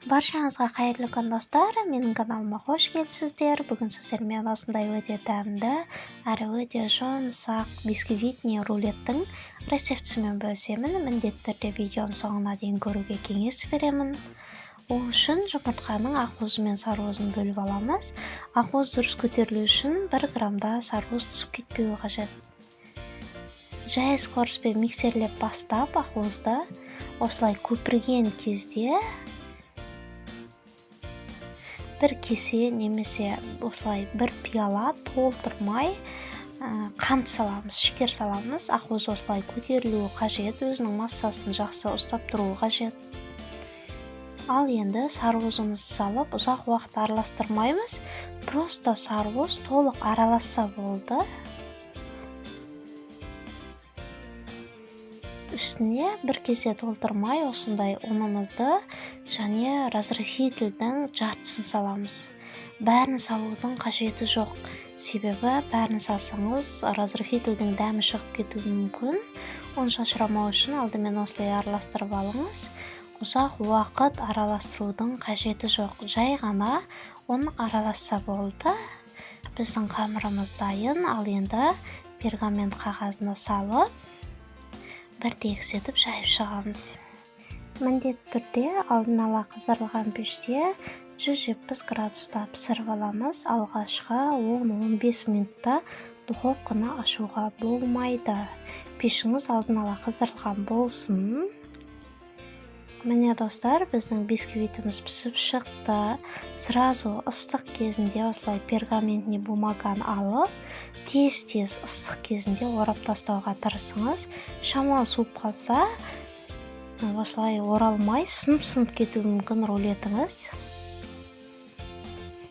Баршаңызға қайырлы күн достар, менің каналыма қош келіпсіздер. Бүгін сіздермен осындай өте дәмді әрі өте жұмсақ бисквитный рулеттің рецептісімен бөлісемін. Міндетті түрде видеоның соңына дейін көруге кеңес беремін. Ол үшін жұмыртқаның ақуызы мен сарыуызын бөліп аламыз. Ақуыз дұрыс көтерілу үшін 1 грамда сарыуыз түсіп кетпеуі қажет. Жай скороспен миксерлеп бастап ақуызды осылай көпірген кезде бір кесе немесе осылай бір пиала толтырмай қант саламыз, шекер саламыз. Ақуыз осылай көтерілуі қажет, өзінің массасын жақсы ұстап тұруы қажет. Ал енді сарыуызымызды салып, ұзақ уақыт араластырмаймыз. Просто сарыуыз толық араласса болды. Үстіне бір кесе толтырмай осындай ұнымызды және разрыхительдің жартысын саламыз. Бәрін салудың қажеті жоқ. Себебі бәрін салсаңыз разрыхительдің дәмі шығып кетуі мүмкін. Оны шашырамау үшін алдымен осылай араластырып алыңыз. Ұзақ уақыт араластырудың қажеті жоқ. Жай ғана оны араласса болды. Біздің қамырымыз дайын. Ал енді пергамент қағазына салып бір тегістетіп жайып шығамыз. Міндетті түрде алдын ала қыздырылған пеште 170 градуста пісіріп аламыз. Алғашқы 10-15 минутта духовканы ашуға болмайды. Пешіңіз алдын ала қыздырылған болсын. Міне достар, біздің бисквитіміз пісіп шықты. Сразу ыстық кезінде осылай пергаментный бумаганы алып, тез-тез ыстық кезінде орап тастауға тырысыңыз. Шамалы суып қалса, осылай оралмай сынып кетуі мүмкін рулетіңіз.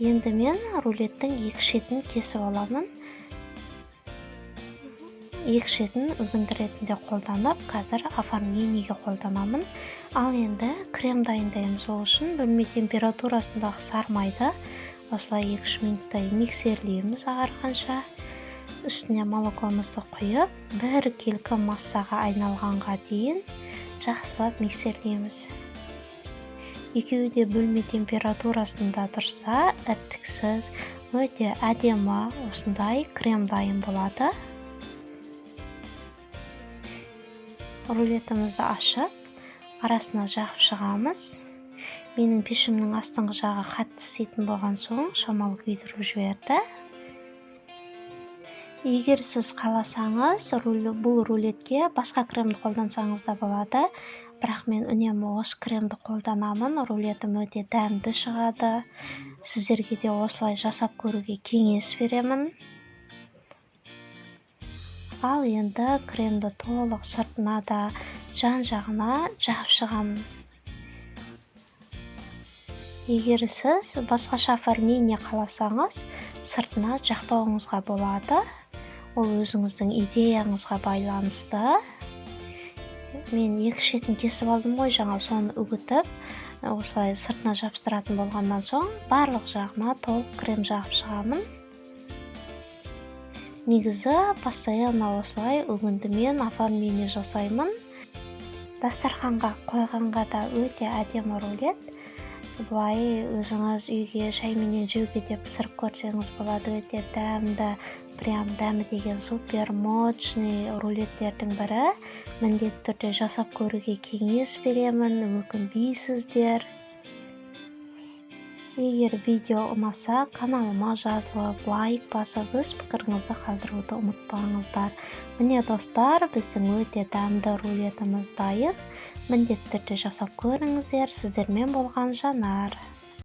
Енді мен рулеттің екі шетін кесіп аламын. Екі шетін үгінді ретінде қолданып, қазір оформлениеге қолданамын. Ал енді крем дайындаймыз. Ол үшін бөлме температурасындағы сармайды осылай 2-3 минуттай миксерлейміз ағарғанша. Үстіне молокомызды құйып, бір келкі массаға айналғанға дейін жақсылап миксерлейміз. Екеуі де бөлме температурасында тұрса, іртіксіз, өте әдемі осындай крем дайын болады. Рулетімізді ашып, арасына жағып шығамыз. Менің пешімнің астыңғы жағы қатты істейтін болған соң шамалы күйдіріп жіберді. Егер сіз қаласаңыз, бұл рулетке басқа кремді қолдансаңыз да болады. Бірақ мен үнемі осы кремді қолданамын. Рулетім өте дәмді шығады. Сіздерге де осылай жасап көруге кеңес беремін. Ал енді кремді толық сыртына да жан-жағына жағып шығамын. Егер сіз басқаша оформление қаласаңыз, сыртына жақпауыңызға болады. Ол өзіңіздің идеяңызға байланысты. Мен екі шетін кесіп алдым ғой, жаңа соны үгітіп, осылай сыртына жабыстыратын болғаннан соң, барлық жағына толық крем жағып шығамын. Негізі постоянно осылай үгіндімен оформление жасаймын. Дастарханға қойғанға да өте әдемі рулет. Бұлай өзіңіз үйге шайменен жеуге де пісіріп көрсеңіз болады. Өте дәмді, прям дәмі деген супер мощный рулеттердің бірі. Міндетті түрде жасап көруге кеңес беремін, өкінбейсіздер. Егер видео ұнаса, каналыма жазылып, лайк басып, өз пікіріңізді қалдыруды ұмытпаңыздар. Міне достар, біздің өте дәмді рулетіміз дайын. Міндетті түрде жасап көріңіздер. Сіздермен болған Жанар.